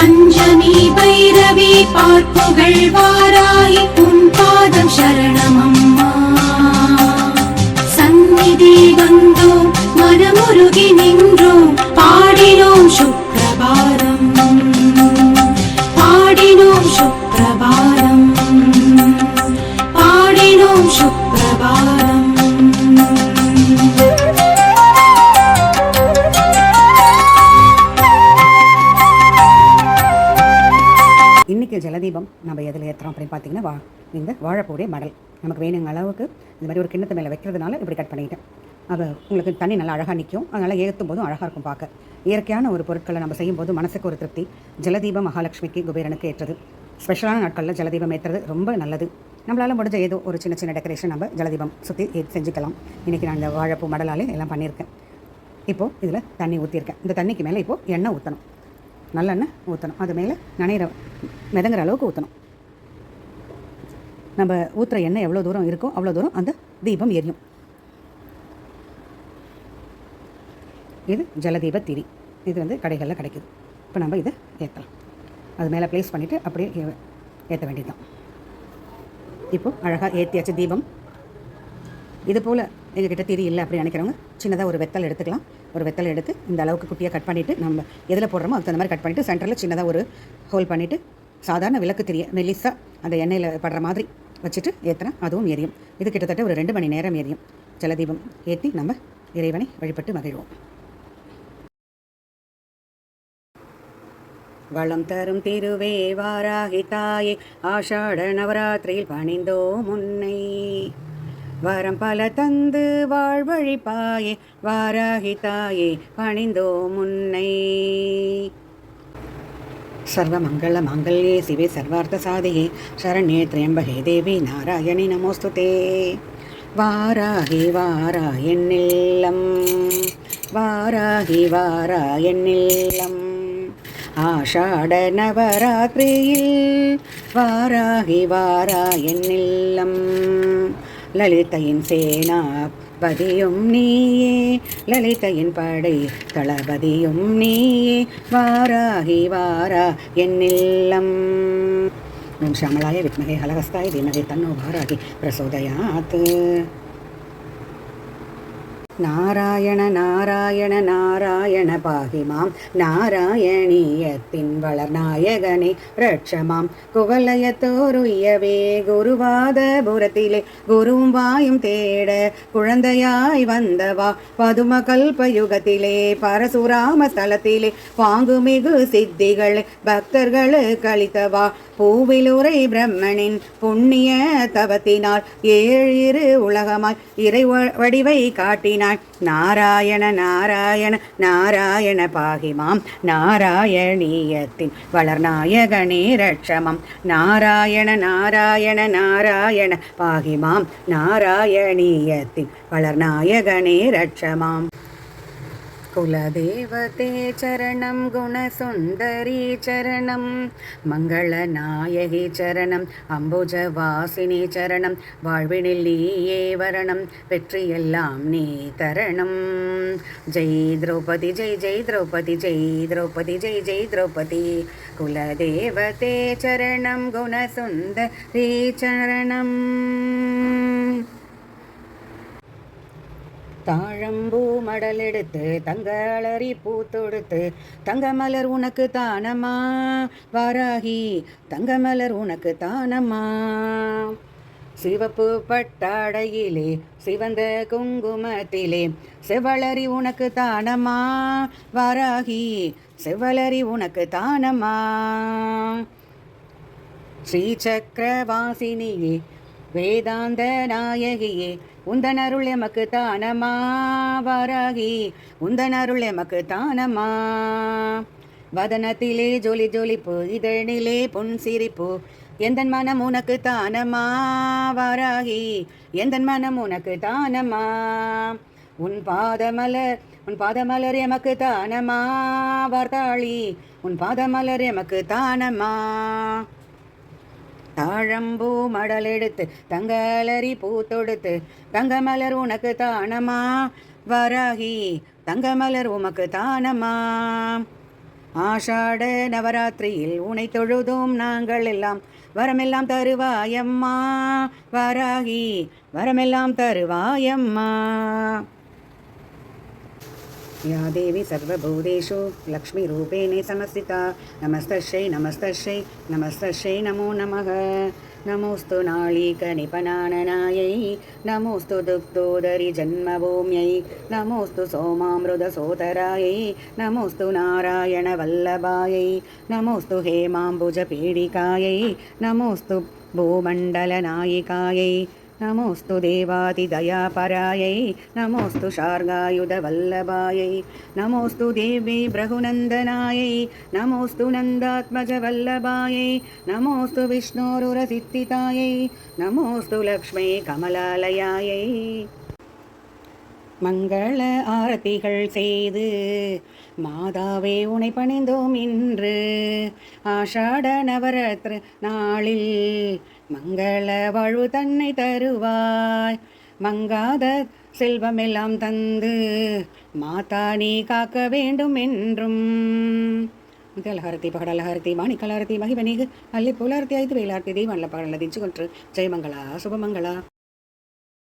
பஞ்சமி பைரவி பார்ப்புகள் வாராய் உன் பாதம் சரணமம்மா. சந்நிதி வந்தோம் மனமுருகி நின்றோம் பாடினோம் சுப்ரபாரம் பாடினோம் சுப்ரபாரம் பாடினோம் சுப்ரபாரம். இன்றைக்கி ஜலதீபம் நம்ம எதில் ஏற்றுறோம் அப்படின்னு பார்த்தீங்கன்னா இந்த வாழைப்பூடைய மடல் நமக்கு வேணுங்க அளவுக்கு இந்த மாதிரி ஒரு கிண்ணத்து மேலே வைக்கிறதுனால இப்படி கட் பண்ணிக்கிட்டேன். அது உங்களுக்கு தண்ணி நல்லா அழகாக நிற்கும், அதனால் ஏற்றும் போதும் அழகாக இருக்கும் பார்க்க. இயற்கையான ஒரு பொருட்களை நம்ம செய்யும்போது மனசுக்கு ஒரு திருப்தி. ஜலதீபம் மகாலட்சுமிக்கு குபேரனுக்கு ஏற்றது. ஸ்பெஷலான நாட்களில் ஜலதீபம் ஏற்றுறது ரொம்ப நல்லது. நம்மளால் முடிஞ்ச ஏதோ ஒரு சின்ன சின்ன டெக்கரேஷன் நம்ம ஜலதீபம் சுற்றி செஞ்சுக்கலாம். இன்றைக்கி நான் இந்த வாழைப்பூ மடலாலே எல்லாம் பண்ணியிருக்கேன். இப்போது இதில் தண்ணி ஊற்றிருக்கேன். இந்த தண்ணிக்கு மேலே இப்போது எண்ணெய் ஊற்றணும், நல்லெண்ணெய் ஊற்றணும். அது மேலே நனைகிற மிதங்குற அளவுக்கு ஊற்றணும். நம்ம ஊற்றுற எண்ணெய் எவ்வளோ தூரம் இருக்கோ அவ்வளோ தூரம் அந்த தீபம் எரியும். இது ஜலதீப திரி. இது கடைகளில் கிடைக்குது. இப்போ நம்ம இதை ஏற்றலாம். அது மேலே ப்ளேஸ் பண்ணிவிட்டு அப்படியே ஏற்ற வேண்டியதுதான். இப்போது அழகாக ஏற்றியாச்சு தீபம். இது போல் எங்ககிட்ட திரி இல்லை அப்படின்னு நினைக்கிறவங்க சின்னதாக ஒரு வெத்தல் எடுத்துக்கலாம். ஒரு வெத்தலை எடுத்து இந்த அளவுக்கு குட்டியாக கட் பண்ணிவிட்டு நம்ம எதில் போடுறோமோ அதுக்கு அந்த மாதிரி கட் பண்ணிவிட்டு சென்டரில் சின்னதாக ஒரு ஹோல் பண்ணிவிட்டு சாதாரண விளக்கு திரிய மெலிசாக அந்த எண்ணெயில் படுற மாதிரி வச்சுட்டு ஏற்றினா அதுவும் எரியும். இது கிட்டத்தட்ட ஒரு 2 மணி நேரம் எரியும். ஜலதீபம் ஏற்றி நம்ம இறைவனை வழிபட்டு மகிழ்வோம். வளம் தரும் திருவே வாராகி தாயே, ஆஷாட நவராத்திரியில் பணிந்தோம் உன்னை. வரம் பல தந்து வாழ்வழிப்பாயே, வாராகி தாயே பணிந்தோம் உன்னை. சர்வ மங்கள மாங்கல்யே சிவே சர்வார்த்த சாதியே, சரண்யே த்ரியம்பகே தேவி நாராயணி நமோஸ்துதே. வாராகி வாரா என்னில்லம், வாராகி வாரா என்னில்லம். ஆஷாட நவராத்திரியில் வாராகி வாரா என்னில்லம். லலிதையின் சேனாபதியும் நீயே, லலிதையின் படை தளபதியும் நீயே, வாராகி வாரா என்னில்லம். ஓம் ஷாமளாய வித்மகே ஹலஹஸ்தாய தீமகே தன்னோ வாராகி பிரசோதயாத். நாராயண நாராயண நாராயண பாகிமாம், நாராயணீயத்தின் வளர்நாயகனே ரட்சமாம். குவலயத்தோருயவே குருவாதபுரத்திலே, குருவும் வாயும் தேட குழந்தையாய் வந்தவா. பதும கல்பயுகத்திலே பரசுராம ஸ்தலத்திலே, பாங்குமிகு சித்திகள் பக்தர்கள் கழித்தவா. பூவிலுரை பிரம்மனின் புண்ணிய தவத்தினால் 7 உலகமாய் இறை வடிவை காட்டினார். நாராயண நாராயண நாராயண பாகிமாம், நாராயணீயத்தின் வளர்நாயகனே ரட்சமாம். நாராயண நாராயண நாராயண பாகிமாம், நாராயணீயத்தின் வளர்நாயகனே ரட்சமாம். குலதேவதே சரணம், குணசுந்தரி சரணம், மங்களநாயகி சரணம், அம்புஜவாசினி சரணம். வாழ்வினில் நீயே வரணம், வெற்றியெல்லாம் நீ தரணம். ஜெய் திரௌபதி ஜெய் ஜெய் திரௌபதி ஜெய் திரௌபதி ஜெய் ஜெய் திரௌபதி. குலதேவதே சரணம், குணசுந்தரி சரணம். தாழம்பூ மடல் எடுத்து தங்களறி பூ தொடுத்து, தங்கமலர் உனக்கு தானம்மா வாராகி, தங்கமலர் உனக்கு தானம்மா. சிவப்பு பட்டாடையிலே சிவந்த குங்குமத்திலே, செவளரி உனக்கு தானம்மா வாராகி, செவளரி உனக்கு தானம்மா. ஸ்ரீசக்கரவாசினியே வேதாந்த நாயகியே, உந்தனருள் எமக்கு தானம்மா வாராகி, உந்தனருள் எமக்கு தானம்மா. வதனத்திலே ஜொலி ஜொலிப்பு, இதழிலே புன் சிரிப்பு, எந்தன் மனம் உனக்கு தானம்மா வாராகி, எந்தன் மனம் உனக்கு தானம்மா. உன் பாதமலர் எமக்கு தானம்மா வார்த்தாளி, உன் பாதமலர் எமக்கு தானம்மா. தாழம்பூ மடல் எடுத்து தங்களறி பூ தொடுத்து, தங்கமலர் உனக்கு தானம்மா வாராகி, தங்கமலர் உமக்கு தானம்மா. ஆஷாட நவராத்திரியில் உனை தொழுதோம் நாங்கள் எல்லாம் வரமெல்லாம் தருவாயம்மா வாராகி வரமெல்லாம் தருவாயம்மா. या देवी सर्वभूतेषु लक्ष्मीरूपेण संस्थिता नमस्तस्यै नमस्तस्यै नमस्तस्यै नमो नमः. नमोऽस्तु नाळीकनिपनाननायै नमोऽस्तु दुग्धोदरि जन्मभूम्यै नमोऽस्तु सोमामृतसोदरायै नमोऽस्तु नारायणवल्लभायै नमोऽस्तु हेमाम्बुजपीडिकायै नमोऽस्तु भूमण्डलनायिकायै नमोऽस्तु देवादिदयापरायै नमोऽस्तु शार्गायुधवल्लभायै नमोऽस्तु देवी भृगुनन्दनायै नमोऽस्तु नन्दात्मजवल्लभायै नमोऽस्तु विष्णोरुरसिद्धितायै नमोऽस्तु लक्ष्मी कमलालयायै. மங்கள ஆரத்திகள் செய்து மாதாவே உனை பணிந்தோம் இன்று ஆஷாட நவராத்திர நாளில் மங்கள வாழ்வு தன்னை தருவாய் மங்காத செல்வமெல்லாம் தந்து மாதா நீ காக்க வேண்டும் என்றும். மங்களஹாரதி பகடலஹாரதி மாணிக்கலாரதி மகிமணிகு அல்லி புலாரதி ஐந்து வேலாரதி தீவன்ல பகடல திச்சு கொன்று ஜெயமங்களா சுபமங்களா.